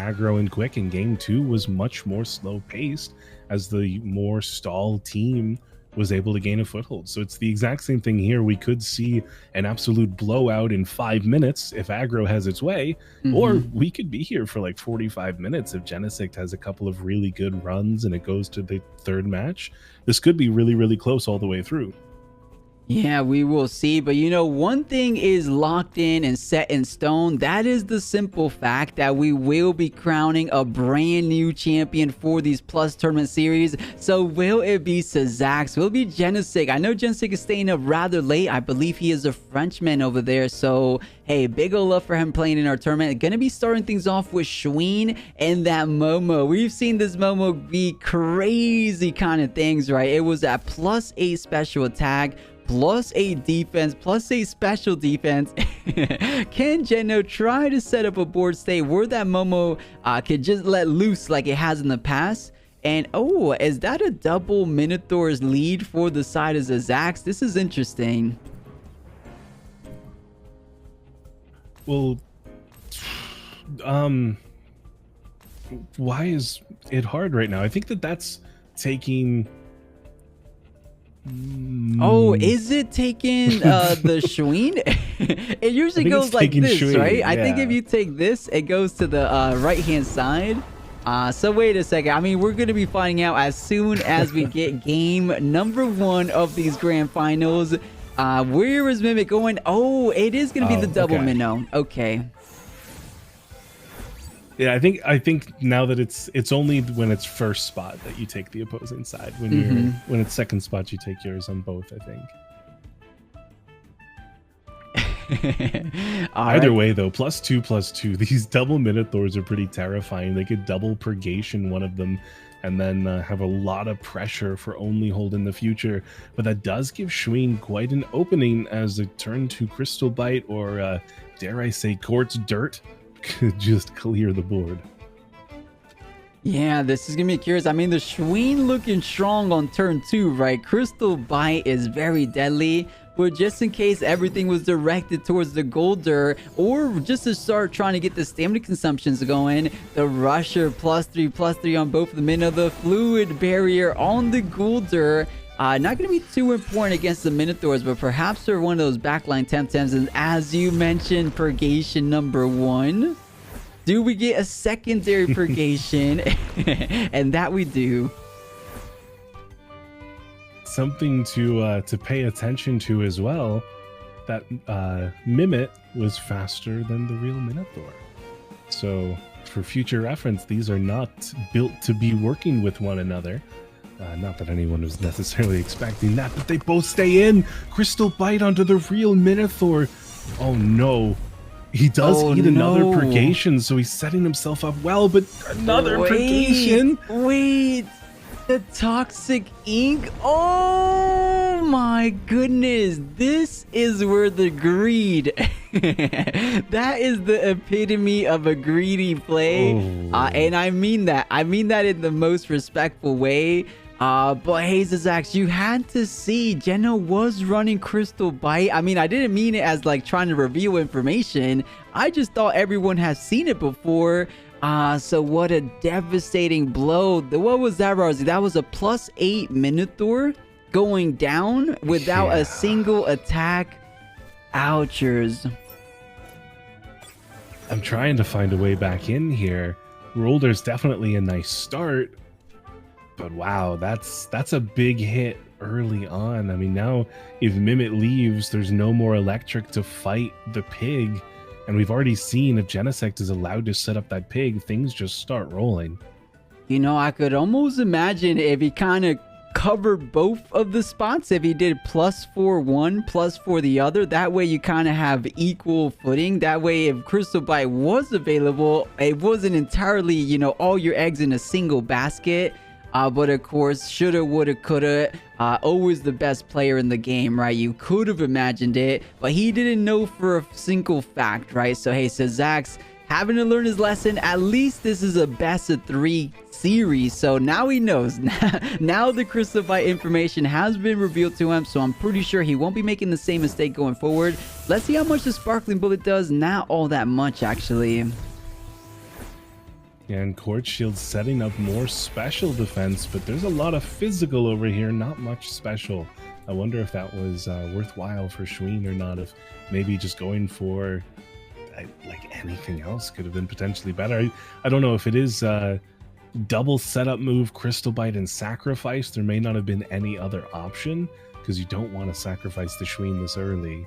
aggro and quick, and game 2 was much more slow paced as the more stall team was able to gain a foothold. So it's the exact same thing here. We could see an absolute blowout in 5 minutes if aggro has its way, or we could be here for like 45 minutes if Genosect has a couple of really good runs and it goes to the third match. This could be really, really close all the way through. Yeah, we will see. But you know, one thing is locked in and set in stone. That is the simple fact that we will be crowning a brand new champion for these Plus tournament series. So will it be 𝗧𝗵𝗵𝗶? Will it be Genosect? I know Genosect is staying up rather late. I believe he is a Frenchman over there. So hey, big ol' love for him playing in our tournament. Gonna be starting things off with 𝗬𝗏 and that Momo. We've seen this Momo be crazy kind of things, right? It was at +8 special attack, +8 defense, +8 special defense. Can Geno try to set up a board state where that Momo could just let loose like it has in the past? And oh, is that a double Minotaur's lead for the side of 𝗧𝗵𝗵𝗶? This is interesting. Well, why is it hard right now? I think that's taking... Oh, is it taking the 𝗬𝗏? It usually goes like this, 𝗬𝗏, right? Yeah. I think if you take this, it goes to the right-hand side. So wait a second. I mean, we're going to be finding out as soon as we get game number 1 of these grand finals. Where is Mimic going? Oh, it is going to be the double minnow. Okay. Yeah, I think now that it's only when it's first spot that you take the opposing side. When it's second spot, you take yours on both, I think. Either way, though, +2/+2. These double Minotaurs are pretty terrifying. They could double Purgation one of them, and then have a lot of pressure for only hold in the future. But that does give 𝗬𝗏 quite an opening as a turn to Crystal Bite, or dare I say, Quartz Dirt, could just clear the board. Yeah, this is gonna be curious. I mean, the 𝗬𝗏 looking strong on turn 2, right? Crystal Bite is very deadly, but just in case everything was directed towards the 𝗂𝗄𝗄, or just to start trying to get the stamina consumptions going, the Rusher +3/+3 on both of the Minnow, the Fluid Barrier on the 𝗂𝗄𝗄. Not going to be too important against the Minotaurs, but perhaps for one of those backline Temtems. And as you mentioned, Purgation number 1. Do we get a secondary Purgation? And that we do. Something to pay attention to as well, that Mimit was faster than the real Minotaur. So for future reference, these are not built to be working with one another. Not that anyone was necessarily expecting that, but they both stay in. Crystal Bite onto the real Minotaur. Oh no. He does eat another Purgation, so he's setting himself up well, but another Purgation. Wait. The Toxic Ink. Oh my goodness. This is where the greed. That is the epitome of a greedy play. And I mean that. I mean that in the most respectful way. But hey, 𝗧𝗵𝗵𝗶, you had to see Geno was running Crystal Bite. I mean, I didn't mean it as like trying to reveal information. I just thought everyone has seen it before. So what a devastating blow. What was that, Rawrzyyy? That was a +8 Minotaur going down without a single attack. Ouchers. I'm trying to find a way back in here. Rolder's definitely a nice start. But wow, that's a big hit early on. I mean, now if Mimit leaves, there's no more electric to fight the pig. And we've already seen if Genosect is allowed to set up that pig, things just start rolling. You know, I could almost imagine if he kind of covered both of the spots, if he did +4 one, +4 the other. That way you kind of have equal footing. That way if Crystal Bite was available, it wasn't entirely, you know, all your eggs in a single basket. But of course, shoulda, woulda, coulda. Always the best player in the game, right? You could have imagined it, but he didn't know for a single fact, right? So hey, 𝗧𝗵𝗵𝗶 having to learn his lesson. At least this is a best of 3 series, so now he knows. Now the Crystal Bite information has been revealed to him, so I'm pretty sure he won't be making the same mistake going forward. Let's see how much the Sparkling Bullet does. Not all that much, actually. And Court Shield setting up more special defense, but there's a lot of physical over here, not much special. I wonder if that was worthwhile for 𝗬𝗏 or not, if maybe just going for like anything else could have been potentially better. I don't know if it is double setup move, Crystal Bite, and sacrifice. There may not have been any other option, because you don't want to sacrifice the 𝗬𝗏 this early.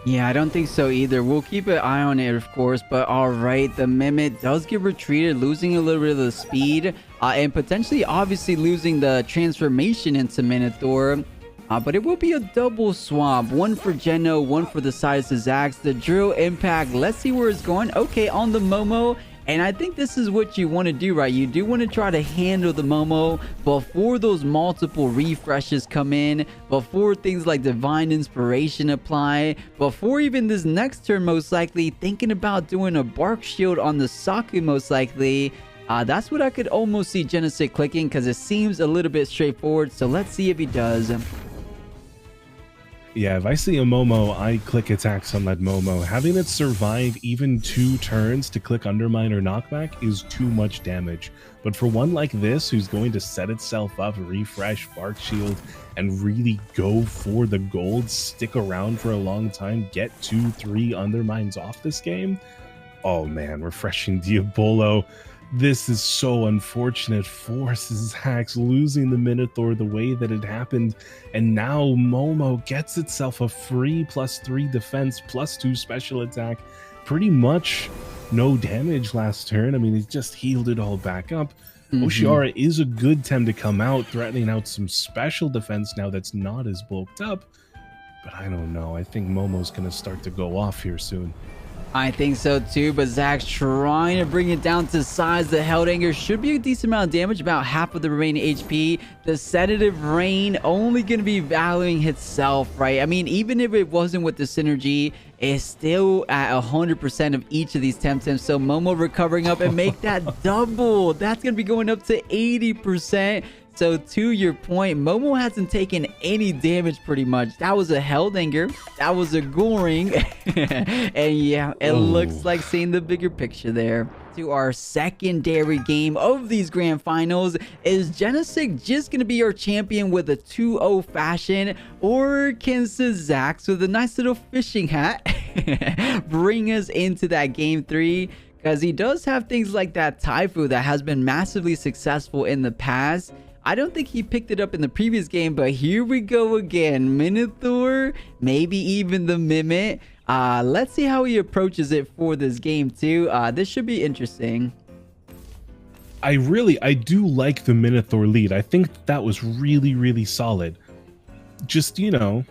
Yeah, I don't think so either. We'll keep an eye on it, of course. But all right, the Mimic does get retreated, losing a little bit of the speed, and potentially, obviously, losing the transformation into Minotaur. But it will be a double swap. One for Geno, one for the side of Szax. The drill impact. Let's see where it's going. Okay, on the Momo. And I think this is what you want to do, right? You do want to try to handle the Momo before those multiple refreshes come in, before things like Divine Inspiration apply, before even this next turn, most likely, thinking about doing a Bark Shield on the Saku, most likely. That's what I could almost see Genosect clicking, because it seems a little bit straightforward. So let's see if he does. Yeah, if I see a Momo, I click attacks on that Momo. Having it survive even 2 turns to click Undermine or Knockback is too much damage. But for one like this, who's going to set itself up, refresh, Bark Shield, and really go for the gold, stick around for a long time, get 2-3 Undermines off this game, oh man, refreshing 𝗬𝗏𝗺. This is so unfortunate for Szax losing the Minotaur the way that it happened, and now Momo gets itself a free +3 defense, +2 special attack. Pretty much no damage last turn. I mean, it just healed it all back up. Oshiara is a good Tem to come out, threatening out some special defense now that's not as bulked up. But I don't know. I think Momo's going to start to go off here soon. I think so too, but Szax trying to bring it down to size. The Helldanger should be a decent amount of damage, about half of the remaining HP. The Sedative Rain only going to be valuing itself, right? I mean, even if it wasn't with the synergy, it's still at 100% of each of these Temtems. So Momo recovering up and make that double. That's going to be going up to 80%. So to your point, Momo hasn't taken any damage pretty much. That was a Helldanger. That was a Goring. And yeah, it looks like seeing the bigger picture there. To our secondary game of these grand finals. Is Genosect just going to be our champion with a 2-0 fashion? Or can Szax with a nice little fishing hat bring us into that game 3? Because he does have things like that Taifu that has been massively successful in the past. I don't think he picked it up in the previous game, but here we go again. Minotaur, maybe even the Mimic. Let's see how he approaches it for this game too. This should be interesting. I do like the Minotaur lead. I think that was really, really solid. Just, you know,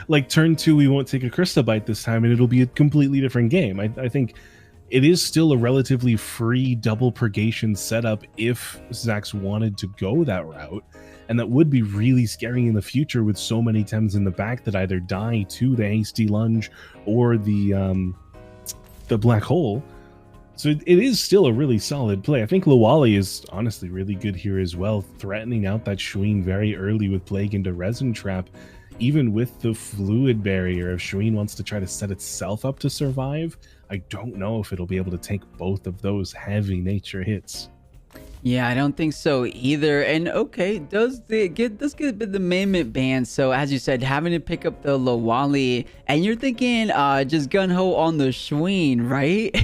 like turn 2, we won't take a Crystal Bite this time, and it'll be a completely different game. I think it is still a relatively free double purgation setup if Szax wanted to go that route, and that would be really scary in the future with so many Tems in the back that either die to the hasty lunge or the black hole. So it is still a really solid play. I think 𝗏𝗏𝗽 is honestly really good here as well, threatening out that 𝗬𝗏 very early with Plague into Resin Trap, even with the fluid barrier. If 𝗬𝗏 wants to try to set itself up to survive, I don't know if it'll be able to take both of those heavy nature hits. Yeah, I don't think so either. And okay, does get a bit the Mimic ban. So as you said, having to pick up the 𝗏𝗏𝗽, and you're thinking just gun ho on the 𝗬𝗏, right?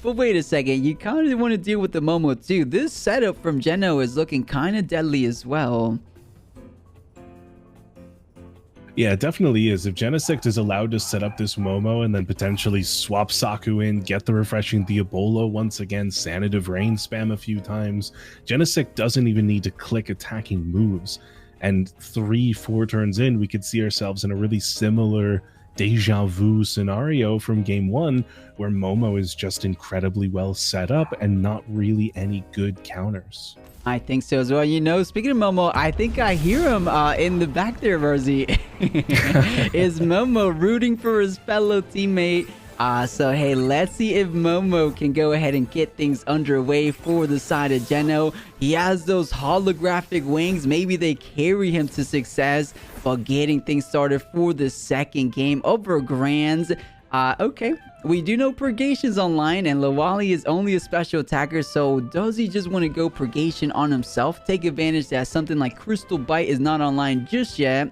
But wait a second, you kind of want to deal with the Momo too. This setup from Geno is looking kind of deadly as well. Yeah, it definitely is. If Genosect is allowed to set up this Momo and then potentially swap Saku in, get the refreshing 𝗬𝗏𝗺 once again, Sanative Rain spam a few times, Genosect doesn't even need to click attacking moves. And 3-4 turns in, we could see ourselves in a really similar deja vu scenario from game 1, where Momo is just incredibly well set up and not really any good counters. I think so as well. You know, speaking of Momo, I think I hear him in the back there, Rawrzyyy. Is Momo rooting for his fellow teammate? So hey, let's see if Momo can go ahead and get things underway for the side of Geno. He has those holographic wings. Maybe they carry him to success, but getting things started for the second game over Grands. Okay, We do know Purgation's online, and 𝗬𝗚 is only a special attacker, so does he just want to go Purgation on himself, take advantage that something like Crystal Bite is not online just yet?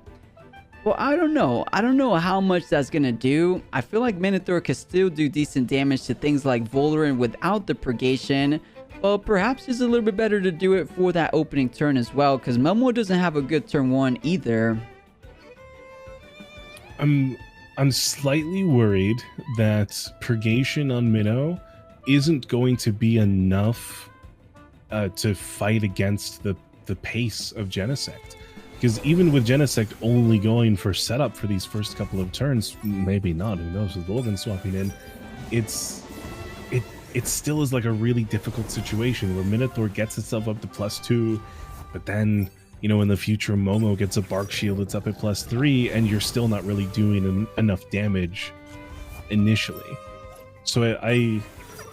Well, I don't know. I don't know how much that's going to do. I feel like Minotaur could still do decent damage to things like Voldaren without the Purgation. But perhaps it's a little bit better to do it for that opening turn as well, because Momo doesn't have a good turn 1 either. I'm slightly worried that Purgation on Minnow isn't going to be enough to fight against the pace of Genosect. Because even with Genosect only going for setup for these first couple of turns, maybe not, who knows, with Volgan swapping in, it still is like a really difficult situation where Minotaur gets itself up to +2, but then, you know, in the future Momo gets a Bark Shield, it's up at +3, and you're still not really doing enough damage initially. So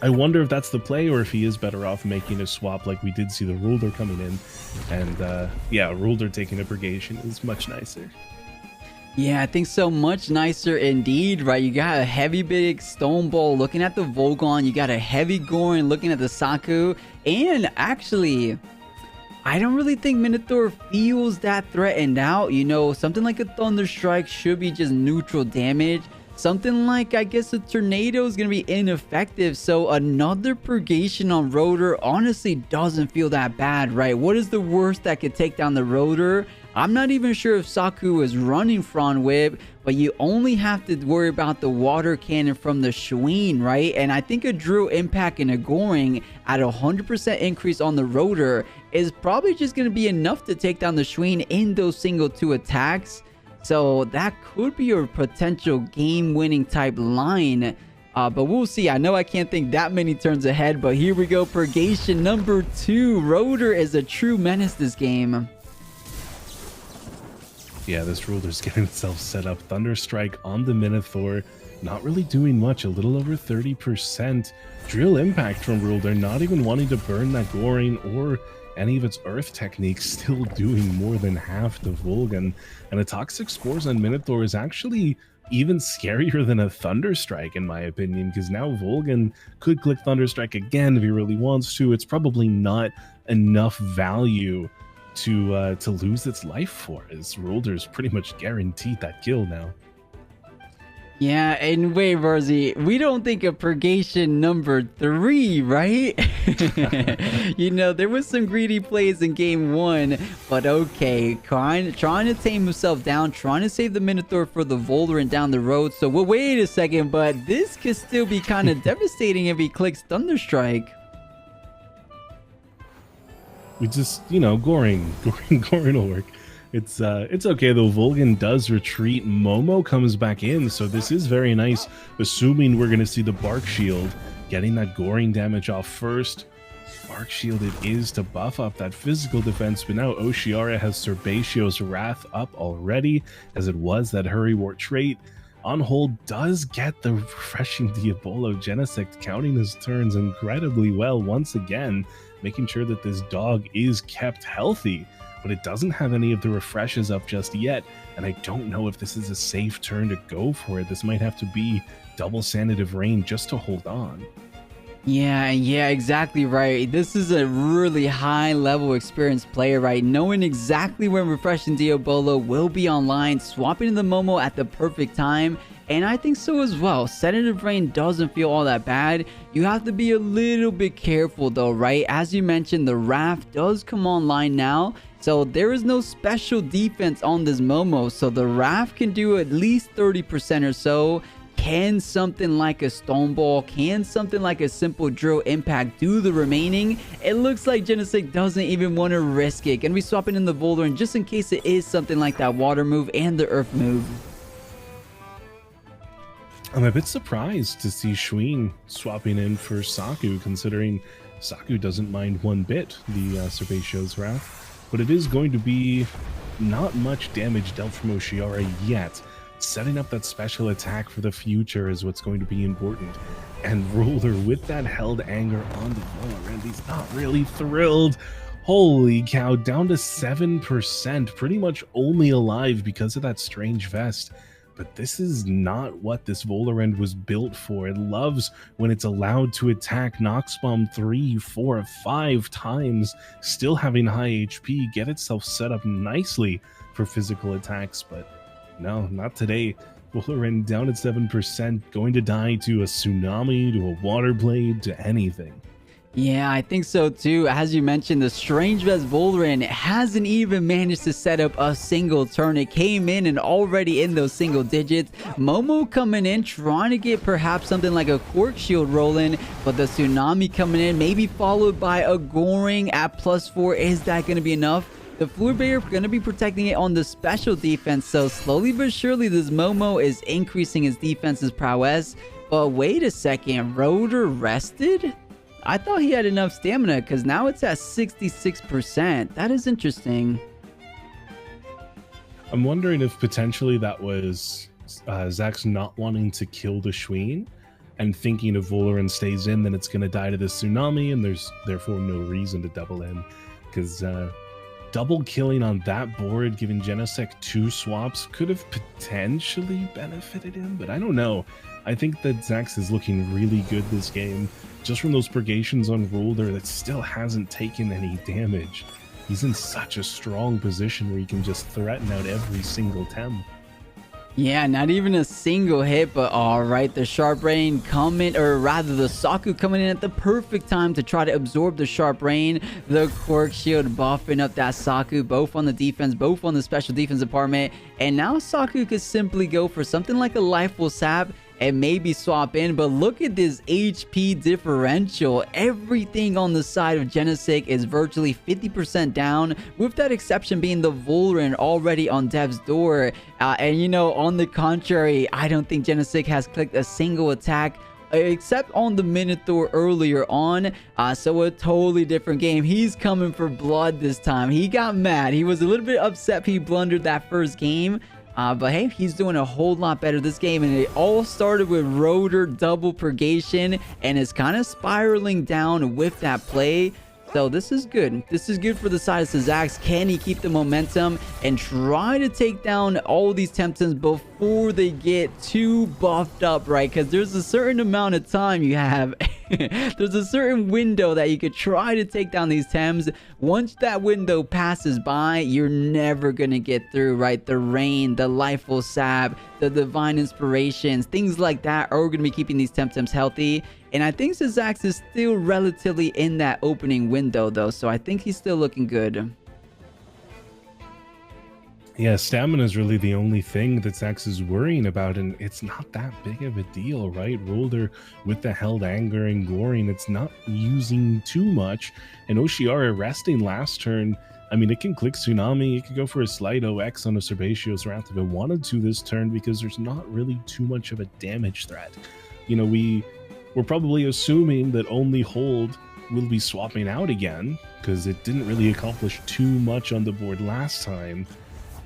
I wonder if that's the play, or if he is better off making a swap like we did see the Rawrzyyy coming in. And yeah, Rawrzyyy taking a Purgation is much nicer. Yeah, I think so. Much nicer indeed, right? You got a heavy big Stone Ball looking at the Volgon. You got a heavy Gorin looking at the Saku. And actually, I don't really think Minotaur feels that threatened out. You know, something like a Thunder Strike should be just neutral damage. Something like, I guess, a Tornado is going to be ineffective. So another Purgation on Rotor honestly doesn't feel that bad, right? What is the worst that could take down the Rotor? I'm not even sure if Saku is running Frond Whip, but you only have to worry about the Water Cannon from the Shween, right? And I think a Drill Impact and a Goring at 100% increase on the Rotor is probably just going to be enough to take down the Shween in those single 2 attacks. So that could be a potential game-winning type line. But we'll see. I know I can't think that many turns ahead, but here we go. Purgation number 2. Rotor is a true menace this game. Yeah, this Rawrzyyy's getting itself set up. Thunderstrike on the Minotaur, not really doing much, a little over 30%. Drill Impact from Rawrzyy, not even wanting to burn that Goring or any of its Earth techniques, still doing more than half the Volgan. And a Toxic Spores on Minotaur is actually even scarier than a Thunderstrike, in my opinion, because now Volgan could click Thunderstrike again if he really wants to. It's probably not enough value to lose its life for, as Rawrzyyy's pretty much guaranteed that kill now. Yeah, and wait, Rawrzyyy, we don't think of Purgation number 3, right? You know, there was some greedy plays in game 1, but okay, trying to tame himself down, trying to save the Minotaur for the Voldaren down the road. So, well, wait a second, but this could still be kind of devastating if he clicks Thunderstrike. We just, you know, Goring will work. It's okay though. Volgan does retreat. Momo comes back in, so this is very nice. Assuming we're gonna see the Bark Shield, getting that Goring damage off first. Bark Shield it is to buff up that physical defense, but now 𝗬𝗍𝗺 has 𝗧𝗵𝗍𝗺's Wrath up already, as it was that Hurry Wart trait. On hold does get the refreshing Diabolo. Genosect counting his turns incredibly well once again, making sure that this dog is kept healthy. But it doesn't have any of the refreshes up just yet, and I don't know if this is a safe turn to go for it. This might have to be double Sanative Rain just to hold on. Yeah, exactly right. This is a really high level experienced player, right? Knowing exactly when Refreshing Diabolo will be online, swapping in the Momo at the perfect time. And I think so as well. Sanative Rain doesn't feel all that bad. You have to be a little bit careful though, right? As you mentioned, the Wrath does come online now. So there is no special defense on this Momo. So the Wrath can do at least 30% or so. Can something like a Stone Ball, can something like a simple Drill Impact do the remaining? It looks like Genosect doesn't even want to risk it. Gonna be swapping in the Voldaren just in case it is something like that Water move and the Earth move. I'm a bit surprised to see Shween swapping in for Saku, considering Saku doesn't mind one bit the 𝗧𝗵𝗍𝗺's Wrath. But it is going to be not much damage dealt from 𝗬𝗍𝗺 yet. Setting up that special attack for the future is what's going to be important. And Rawrzyy with that held anger on the Valorant, he's not really thrilled. Holy cow, down to 7%, pretty much only alive because of that strange vest. but this is not what this 𝗬𝗺 was built for. It loves when it's allowed to attack Nox Bomb 3, 4, 5 times, still having high HP, get itself set up nicely for physical attacks, but no, not today. 𝗬𝗺 down at 7%, going to die to a Tsunami, to a Water Blade, to anything. Yeah, I think so too. As you mentioned, the Strange Best 𝗬𝗺 hasn't even managed to set up a single turn. It came in and already in those single digits. Momo coming in, trying to get perhaps something like a Quark Shield rolling, but the Tsunami coming in, maybe followed by a Goring at +4. Is that going to be enough? The 𝗬𝗺 going to be protecting it on the special defense, so slowly but surely this Momo is increasing his defense's prowess. But wait a second, Rotor rested? I thought he had enough stamina because now it's at 66%. That is interesting. I'm wondering if potentially that was Szax not wanting to kill the 𝗬𝗏 and thinking if 𝗬𝗺 stays in, then it's going to die to the Tsunami, and there's therefore no reason to double in. Because double killing on that board, giving Genosect 2 swaps, could have potentially benefited him, but I don't know. I think that Szax is looking really good this game. Just from those purgations on 𝗬𝗺 that still hasn't taken any damage. He's in such a strong position where he can just threaten out every single Tem. Yeah, not even a single hit, but all right, the Sharp Rain coming, or rather the Saku coming in at the perfect time to try to absorb the Sharp Rain. The Quark Shield buffing up that Saku, both on the defense, both on the special defense department. And now Saku could simply go for something like a Lifeful Sap and maybe swap in, but look at this HP differential. Everything on the side of Genosect is virtually 50% down, with that exception being the 𝗬𝗺 already on death's door. And you know, on the contrary, I don't think Genosect has clicked a single attack except on the Minotaur earlier on, so a totally different game. He's coming for blood this time. He got mad. He was a little bit upset he blundered that first game. But hey, he's doing a whole lot better this game, and it all started with Rotor double purgation, and it's kind of spiraling down with that play. So this is good. This is good for the side of Szax. Can he keep the momentum and try to take down all these Temtems before they get too buffed up, right? Because there's a certain amount of time you have. There's a certain window that you could try to take down these Tems. Once that window passes by, you're never gonna get through, right? The Rain, the Lifeful Sap, the Divine Inspirations, things like that are gonna be keeping these Temtems healthy. And I think Szax is still relatively in that opening window though, so I think he's still looking good. Yeah, stamina is really the only thing that Szax is worrying about, and it's not that big of a deal, right? 𝗬𝗺 with the Held Anger and Goring, it's not using too much, and 𝗬𝗃 resting last turn. I mean, it can click Tsunami, it could go for a slight OX on a 𝗬𝗃hio's Wrath if it wanted to this turn, because there's not really too much of a damage threat. You know, we're probably assuming that only Hold will be swapping out again, because it didn't really accomplish too much on the board last time.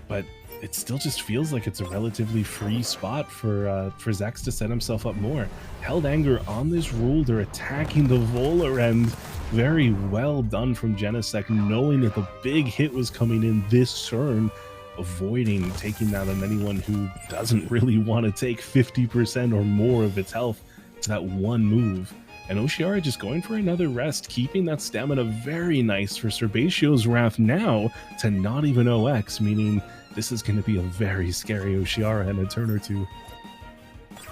But it still just feels like it's a relatively free spot for Szax to set himself up more. Held Anger on this 𝗬𝗺, attacking the 𝗬𝗺, and very well done from Genosect, knowing that the big hit was coming in this turn, avoiding taking that on anyone who doesn't really want to take 50% or more of its health to that one move. And 𝗬𝗃 just going for another rest, keeping that stamina very nice for 𝗬𝗃hio's Wrath now to not even OX, meaning this is going to be a very scary 𝗬𝗃 in a turn or two.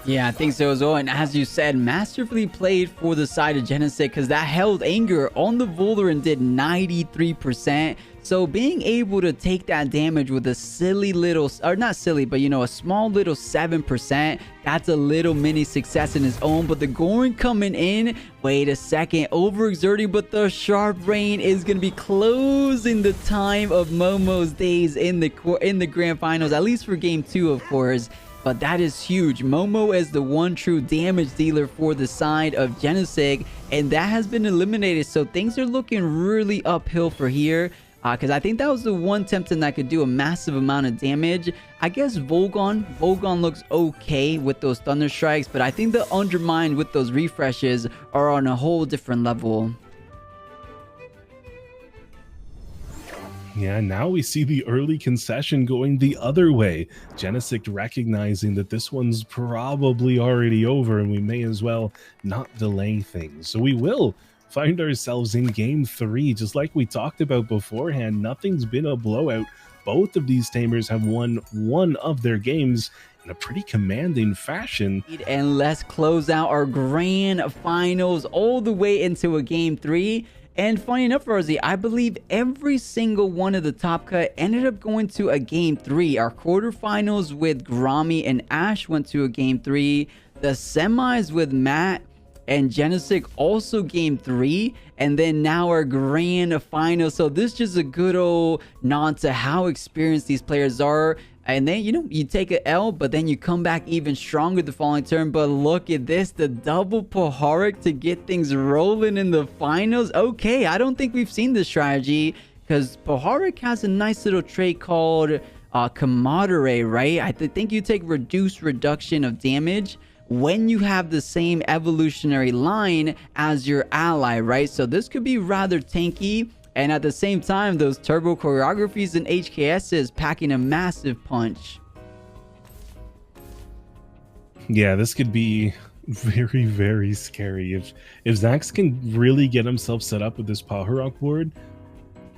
Yeah, I think so as well. And as you said, masterfully played for the side of Genosect, because that Held Anger on the 𝗬𝗺 did 93%. So being able to take that damage with a silly little, or not silly, but you know, a small little 7%, that's a little mini success in its own. But the Goring coming in, wait a second, overexerting, but the Sharp Rain is going to be closing the time of Momo's days in the grand finals, at least for game 2, of course. But that is huge. Momo is the one true damage dealer for the side of Genosect, and that has been eliminated. So things are looking really uphill for here. Because I think that was the one Temtem that could do a massive amount of damage. I guess Volgon looks okay with those Thunder Strikes, but I think the Undermine with those refreshes are on a whole different level. Yeah, now we see the early concession going the other way. Genosect recognizing that this one's probably already over and we may as well not delay things. So we will find ourselves in game 3, just like we talked about beforehand. Nothing's been a blowout. Both of these tamers have won one of their games in a pretty commanding fashion. And let's close out our grand finals all the way into a game 3. And funny enough, Rawrzyyy, I believe every single one of the top cut ended up going to a game 3. Our quarterfinals with Grommy and Ash went to a game 3. The semis with Matt and Genosect also game 3, and then now our grand final. So this is just a good old nod to how experienced these players are. And then, you know, you take an L, but then you come back even stronger the following turn. But look at this, the double 𝗶𝗺𝗺 to get things rolling in the finals. Okay, I don't think we've seen this strategy, because 𝗶𝗺𝗺 has a nice little trait called 𝗂𝗀𝗶𝗺, right? I think you take reduction of damage when you have the same evolutionary line as your ally, right? So this could be rather tanky. And at the same time, those turbo choreographies and HKSs packing a massive punch. Yeah, this could be very, very scary. If Szax can really get himself set up with this 𝗂𝗺𝗺 board,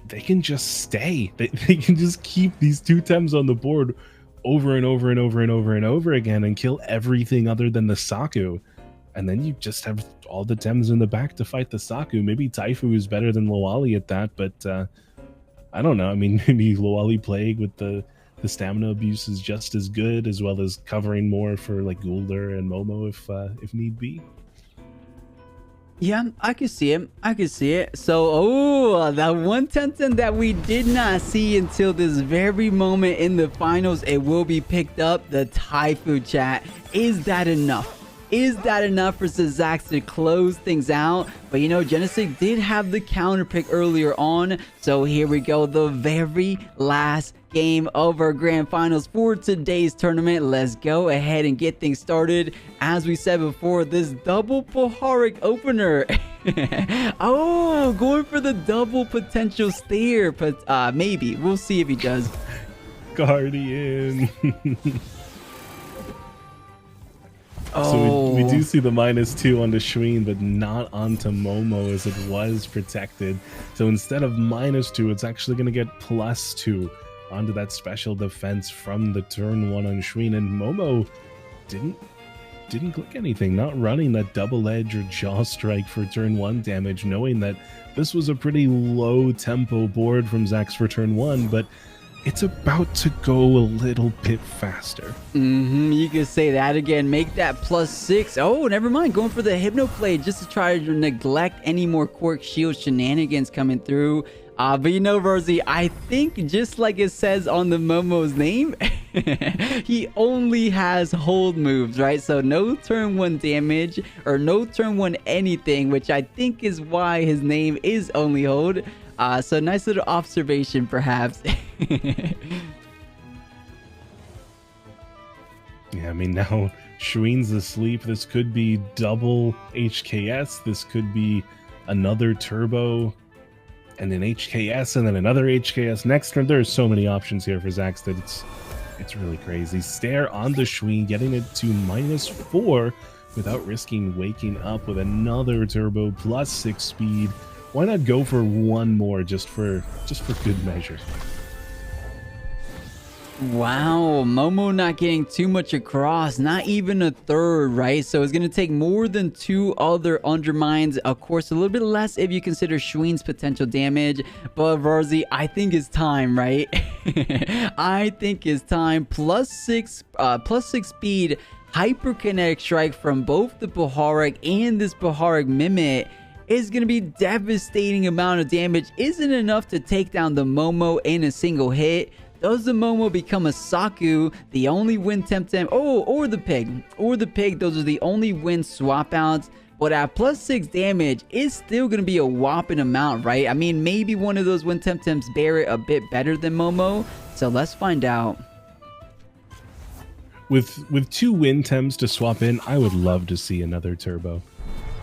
they can just stay. They can just keep these 2 Tems on the board over and over and over and over and over again and kill everything other than the Saku. And then you just have all the Tems in the back to fight the Saku. Maybe 𝗬𝗺 is better than 𝗬𝗬𝗺 at that, but I don't know. I mean, maybe 𝗬𝗬𝗺 Plague with the stamina abuse is just as good, as well as covering more for like 𝗬𝗪 and Momo if need be. Yeah, I could see it. I could see it. So, oh, that one Temtem that we did not see until this very moment in the finals, it will be picked up. The 𝗬𝗺, chat. Is that enough? Is that enough for Szax to close things out? But you know, Genosect did have the counter pick earlier on. So here we go, the very last game of our grand finals for today's tournament. Let's go ahead and get things started. As we said before, this double 𝗶𝗺𝗺 opener. Oh, going for the double potential stare, but maybe. We'll see if he does. Guardian. Oh. So we do see the -2 onto 𝗬𝗵, but not onto Momo, as it was protected. So instead of -2, it's actually going to get +2 onto that special defense from the turn 1 on 𝗬𝗵. And Momo didn't click anything, not running that double edge or jaw strike for turn 1 damage, knowing that this was a pretty low tempo board from Szax for turn 1, but it's about to go a little bit faster. You could say that again. Make that +6. Oh, never mind. Going for the 𝗵𝗄𝗡 just to try to neglect any more Quirk Shield shenanigans coming through. But you know, Rawrzyyy, I think just like it says on the Momo's name, he only has hold moves, right? So no turn 1 damage or no turn 1 anything, which I think is why his name is only hold. So nice little observation, perhaps. Yeah, I mean, now 𝗬𝗵's asleep. This could be double HKS. This could be another turbo and an HKS and then another HKS next turn. There's so many options here for Szax that it's really crazy. Stare on the 𝗬𝗵, getting it to -4 without risking waking up with another turbo +6 speed. Why not go for one more just for good measure? Wow, Momo not getting too much across, not even a third, right? So it's going to take more than 2 other undermines. Of course, a little bit less if you consider 𝗬𝗵's potential damage. But Rawrzyyy, I think it's time, right? I think it's time. +6 speed, hyperkinetic strike from both the 𝗶𝗺𝗺 and this 𝗶𝗺 𝗵𝗵𝗡 is going to be devastating amount of damage. Isn't enough to take down the Momo in a single hit. Does the Momo become a Saku, the only win Temtem? Oh, or the Pig. Or the Pig, those are the only win swap outs. But at +6 damage, it's still going to be a whopping amount, right? I mean, maybe one of those win Temtems bear it a bit better than Momo. So let's find out. With 2 win Tems to swap in, I would love to see another turbo.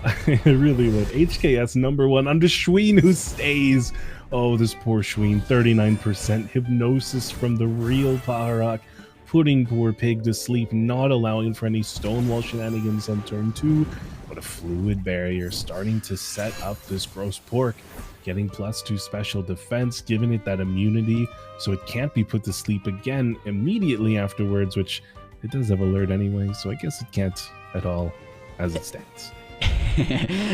I really would. HKS #1 on the 𝗬𝗏, who stays. Oh, this poor 𝗬𝗏, 39% hypnosis from the real 𝗬𝗏, putting poor Pig to sleep, not allowing for any Stonewall shenanigans on turn 2. But a fluid barrier starting to set up this gross pork, getting +2 special defense, giving it that immunity so it can't be put to sleep again immediately afterwards, which it does have alert anyway, so I guess it can't at all as it stands.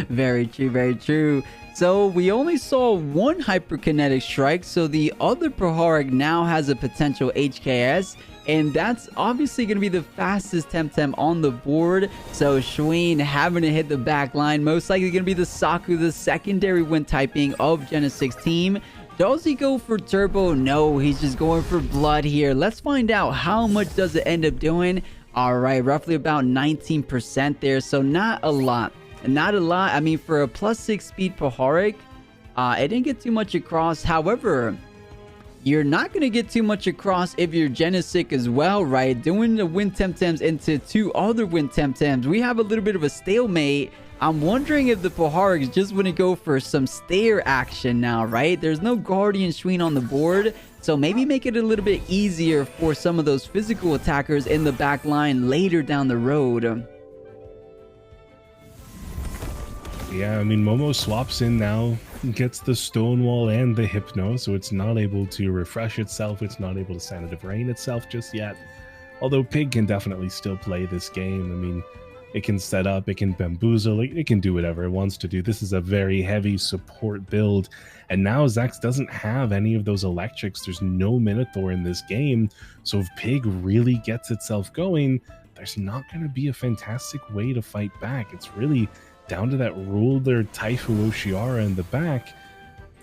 Very true, very true. So we only saw one hyperkinetic strike, so the other 𝗶𝗺 now has a potential HKS, and that's obviously going to be the fastest Temtem on the board. So 𝗬𝗏 having to hit the back line, most likely going to be the Saku, the secondary wind typing of Genosect's team. Does he go for turbo? No, he's just going for blood here. Let's find out how much does it end up doing. All right, roughly about 19% there, so not a lot. Not a lot. I mean, for a +6 speed 𝗶𝗺, it didn't get too much across. However, you're not going to get too much across if you're Genosect as well, right? Doing the wind Temtems into 2 other wind Temtems, we have a little bit of a stalemate. I'm wondering if the 𝗶𝗺s just want to go for some stair action now, right? There's no Guardian 𝗬𝗏 on the board, so maybe make it a little bit easier for some of those physical attackers in the back line later down the road. Yeah, I mean, Momo swaps in now, gets the Stonewall and the Hypno, so it's not able to refresh itself, it's not able to Sanative Rain itself just yet. Although Pig can definitely still play this game. I mean, it can set up, it can bamboozle, it can do whatever it wants to do. This is a very heavy support build, and now Szax doesn't have any of those electrics. There's no Minotaur in this game, so if Pig really gets itself going, there's not going to be a fantastic way to fight back. It's really down to that ruler 𝗬𝗺 Owshiyara in the back,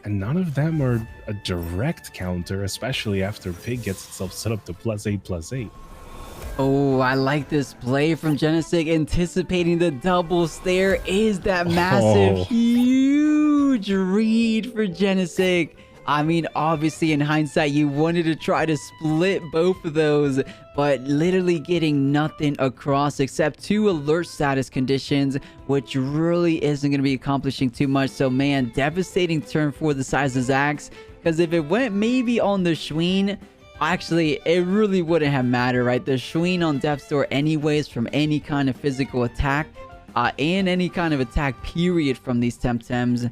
and none of them are a direct counter, especially after Pig gets itself set up to +8/+8. Oh, I like this play from Genosect, anticipating the double stair. Is that massive, huge read for Genosect? I mean, obviously, in hindsight, you wanted to try to split both of those, but literally getting nothing across except 2 alert status conditions, which really isn't going to be accomplishing too much. So, man, devastating turn for the size of Szax, because if it went maybe on the 𝗬𝗏, actually, it really wouldn't have mattered, right? The 𝗬𝗏 on Death's Door anyways from any kind of physical attack, and any kind of attack period from these Temtems.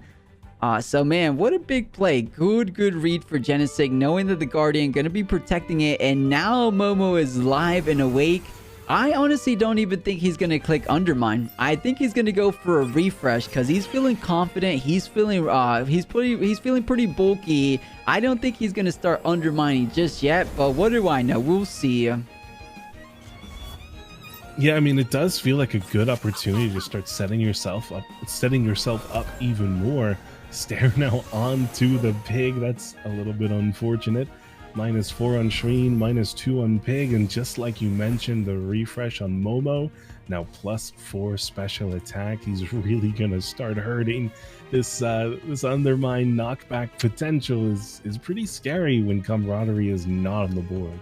So man, what a big play. Good read for Genosect, knowing that the Guardian gonna be protecting it, and now Momo is live and awake. I honestly don't even think he's gonna click Undermine. I think he's gonna go for a refresh because he's feeling confident. He's feeling feeling pretty bulky. I don't think he's gonna start undermining just yet, but what do I know? We'll see. Yeah, I mean, it does feel like a good opportunity to start setting yourself up even more. Stare now onto the Pig. That's a little bit unfortunate. -4 on 𝗬𝗏, -2 on Pig, and just like you mentioned, the refresh on Momo, now +4 special attack. He's really gonna start hurting. This Undermine knockback potential is pretty scary when Camaraderie is not on the board.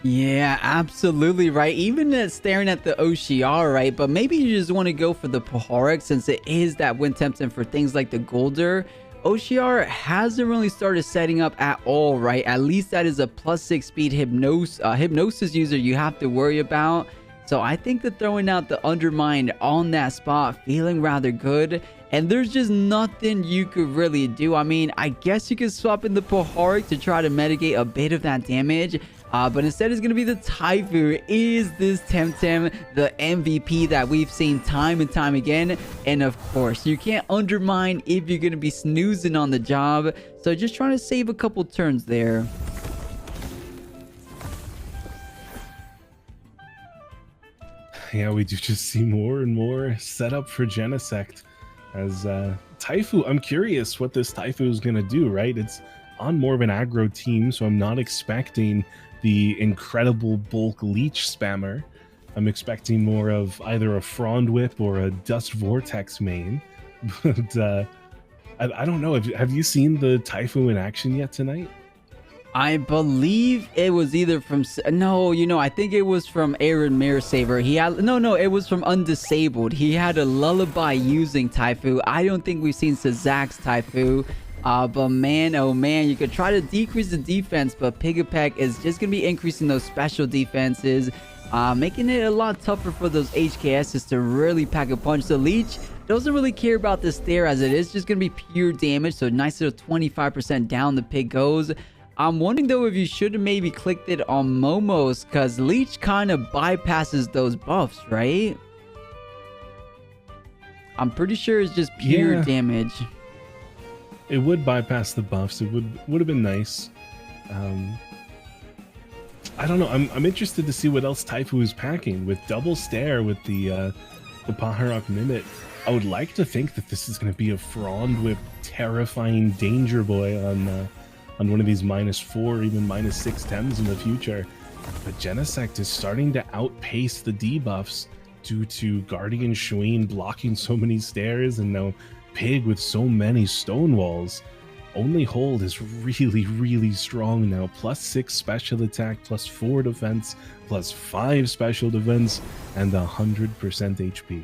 Yeah, absolutely right. Even staring at the Owshiyara, right? But maybe you just want to go for the 𝗶𝗺 since it is that wind Temtem for things like the Golder. Owshiyara hasn't really started setting up at all, right? At least that is a +6 speed hypnosis user you have to worry about. So I think that throwing out the Undermine on that spot, feeling rather good. And there's just nothing you could really do. I mean, I guess you could swap in the 𝗶𝗺 to try to mitigate a bit of that damage. But instead it's going to be the 𝗬𝗺. Is this Temtem the MVP that we've seen time and time again? And of course, you can't undermine if you're going to be snoozing on the job. So just trying to save a couple turns there. Yeah, we do just see more and more setup for Genosect. As 𝗬𝗺, I'm curious what this 𝗬𝗺 is going to do, right? It's on more of an aggro team, so I'm not expecting the incredible bulk leech spammer. I'm expecting more of either a Frond Whip or a Dust Vortex main. But I don't know. Have you seen the 𝗬𝗺 in action yet tonight? I believe it was either from no, I think it was from 𝗵𝗵𝗶. He had no, it was from Undisabled. He had a lullaby using Taifu. I don't think we've seen Szax Taifu. But man, oh man, you could try to decrease the defense, but 𝗶𝗶𝗃 is just gonna be increasing those special defenses, making it a lot tougher for those HKSs to really pack a punch. The Leech doesn't really care about this there, as it is just gonna be pure damage. So nice little 25% down the pig goes. I'm wondering though if you should have maybe clicked it on Momo's, because Leech kind of bypasses those buffs, right? I'm pretty sure it's just pure damage. It would bypass the buffs. It would have been nice. I don't know. I'm interested to see what else Taifu is packing with double stare with the 𝗶𝗺 Mimit. I would like to think that this is going to be a frond whip, terrifying danger boy on one of these -4, even -6 Tems in the future. But Genosect is starting to outpace the debuffs due to Guardian Shween blocking so many stairs, and now Pig with so many stone walls. Only hold is really, really strong now. +6 special attack, +4 defense, +5 special defense, and 100% HP.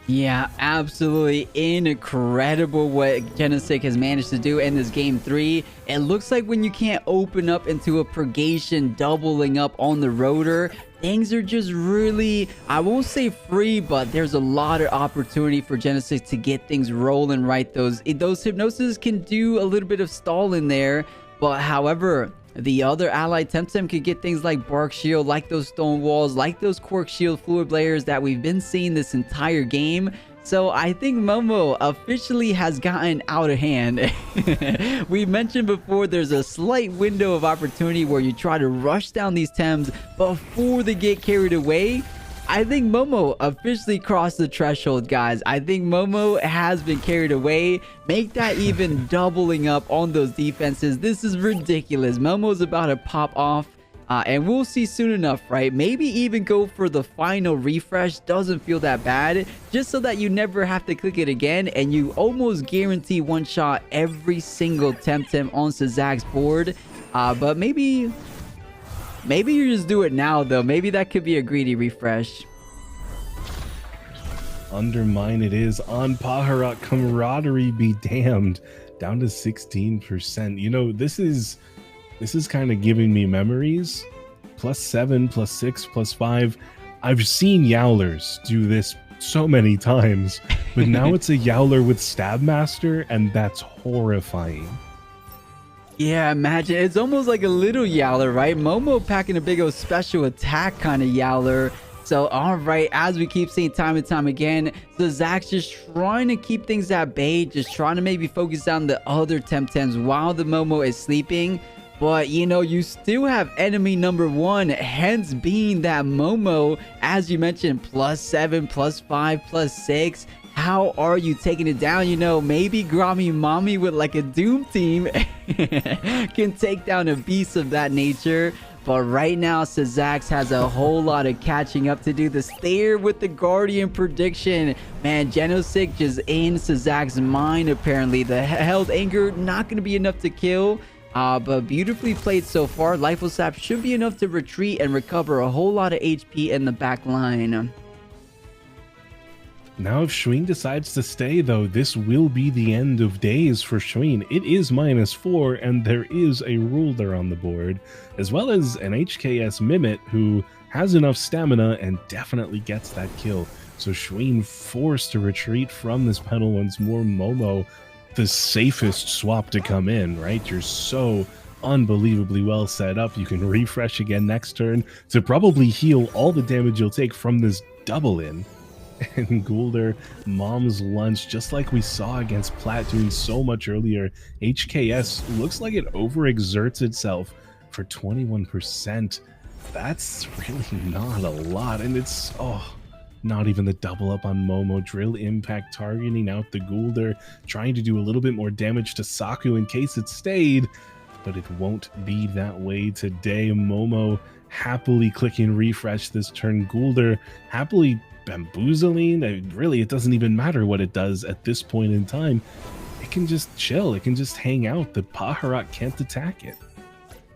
Yeah, absolutely incredible what Genosect has managed to do in this game 3. It looks like when you can't open up into a purgation doubling up on the rotor, things are just really, I won't say free, but there's a lot of opportunity for Genosect to get things rolling right. Those hypnosis can do a little bit of stalling there, but however, the other allied Temtem could get things like Bark Shield, like those Stone Walls, like those Quark Shield Fluid Blayers that we've been seeing this entire game. So I think Momo officially has gotten out of hand. We mentioned before there's a slight window of opportunity where you try to rush down these Tems before they get carried away. I think Momo officially crossed the threshold, guys. I think Momo has been carried away. Make that even doubling up on those defenses. This is ridiculous. Momo's about to pop off. And we'll see soon enough, right? Maybe even go for the final refresh. Doesn't feel that bad. Just so that you never have to click it again. And you almost guarantee one shot every single Temtem on Szax's board. But maybe you just do it now, though. Maybe that could be a greedy refresh. Undermine it is on 𝗵𝗺. Camaraderie be damned. Down to 16%. You know, this is kind of giving me memories. +7, +6, +5. I've seen Yowlers do this so many times, but now it's a Yowler with Stab Master, and that's horrifying. Yeah, imagine. It's almost like a little Yowler, right? Momo packing a big old special attack kind of Yowler. So, all right, as we keep seeing time and time again, Szax just trying to keep things at bay, just trying to maybe focus on the other Temtems while the Momo is sleeping. But, you know, you still have enemy number 1, hence being that Momo, as you mentioned, +7, +5, +6. How are you taking it down? You know, maybe 𝗵𝗵𝗶 with like a Doom team can take down a beast of that nature. But right now, Szax has a whole lot of catching up to do. The stare with the Guardian prediction. Man, Genosect just in Szax's mind, apparently. The held anger, not going to be enough to kill. But beautifully played so far. Life'll Sap should be enough to retreat and recover a whole lot of HP in the back line. Now if Shween decides to stay, though, this will be the end of days for Shween. It is -4, and there is a ruler on the board, as well as an HKS Mimit who has enough stamina and definitely gets that kill. So Shween forced to retreat from this panel once more. Momo, the safest swap to come in, right? You're so unbelievably well set up. You can refresh again next turn to probably heal all the damage you'll take from this double in. And 𝗂𝗀𝗇, mom's lunch, just like we saw against Plat doing so much earlier. HKS looks like it overexerts itself for 21%. That's really not a lot, and it's not even the double up on Momo. Drill impact targeting out the 𝗂𝗀𝗇, trying to do a little bit more damage to Saku in case it stayed, but it won't be that way today. Momo happily clicking refresh this turn. 𝗂𝗀𝗇 happily bamboozling. It doesn't even matter what it does at this point in time. It can just chill. It can just hang out. The 𝗵𝗺 can't attack it.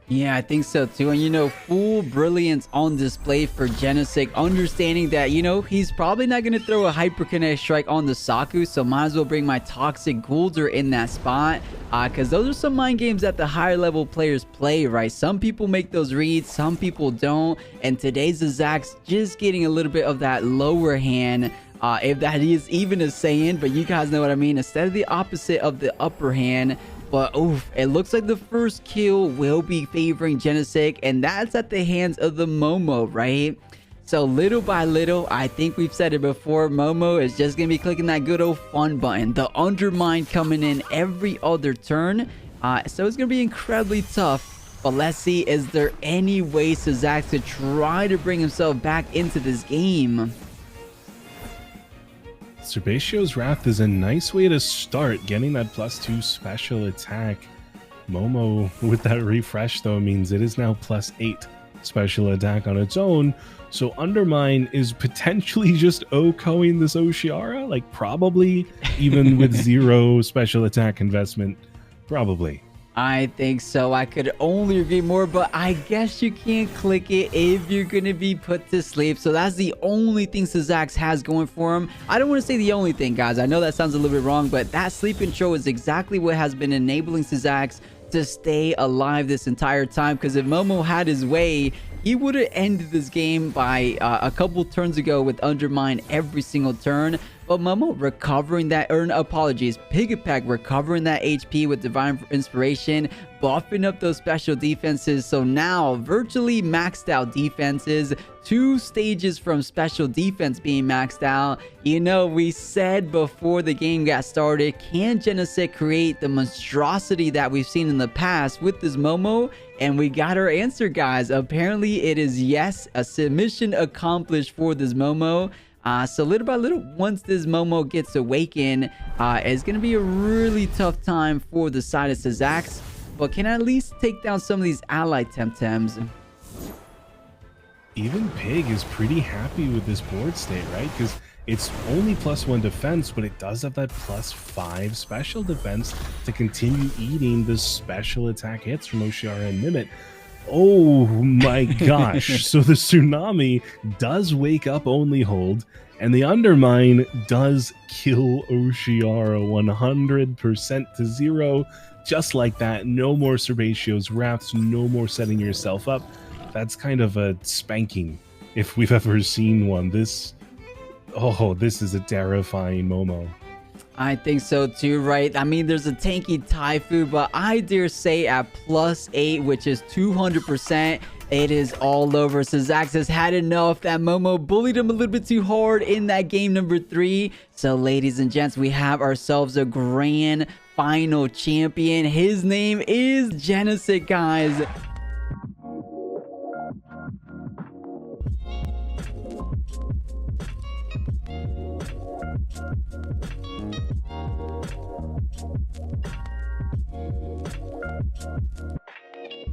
Yeah, I think so too. And full brilliance on display for Genosect, understanding that, he's probably not going to throw a hyperkinetic strike on the Saku, so might as well bring my Toxic Gulder in that spot. Because those are some mind games that the higher level players play, right? Some people make those reads, some people don't. And today's Szax just getting a little bit of that lower hand. If that is even a saying, but you guys know what I mean. Instead of the opposite of the upper hand. But oof, it looks like the first kill will be favoring Genosect, and that's at the hands of the Momo, right? So little by little, I think we've said it before, Momo is just going to be clicking that good old fun button. The Undermine coming in every other turn. So it's going to be incredibly tough. But let's see, is there any way Szax to try to bring himself back into this game? 𝗬𝗫𝗄𝗃's Wrath is a nice way to start getting that +2 special attack. Momo with that refresh though means it is now +8 special attack on its own. So Undermine is potentially just OHKOing this 𝗬𝗃𝗃, like probably even with 0 special attack investment, probably. I think so. I could only agree more, but I guess you can't click it if you're going to be put to sleep. So that's the only thing Szax has going for him. I don't want to say the only thing, guys. I know that sounds a little bit wrong, but that sleep control is exactly what has been enabling Szax to stay alive this entire time. Because if Momo had his way, he would have ended this game by a couple turns ago with Undermine every single turn. But Momo recovering that, 𝗃𝗃𝗃 recovering that HP with Divine Inspiration, buffing up those special defenses. So now virtually maxed out defenses, 2 stages from special defense being maxed out. We said before the game got started, can Genosect create the monstrosity that we've seen in the past with this Momo? And we got our answer, guys. Apparently it is yes, a submission accomplished for this Momo. So little by little, once this Momo gets awakened, it's going to be a really tough time for the side of Szax. But can at least take down some of these allied Temtems. Even Pig is pretty happy with this board state, right? Because it's only +1 defense, but it does have that +5 special defense to continue eating the special attack hits from 𝗬𝗃𝗃 and 𝗵𝗵. Oh my gosh. So the Tsunami does wake up only hold, and the Undermine does kill 𝗬𝗃𝗃 100% to 0. Just like that. No more 𝗬𝗫𝗄𝗃's Wraths, no more setting yourself up. That's kind of a spanking if we've ever seen one. This is a terrifying Momo. I think so too, right? I mean, there's a tanky Typhoon, but I dare say at +8, which is 200%, it is all over. Szax has had enough. That Momo bullied him a little bit too hard in that game number 3. So, ladies and gents, we have ourselves a grand final champion. His name is Genosect, guys.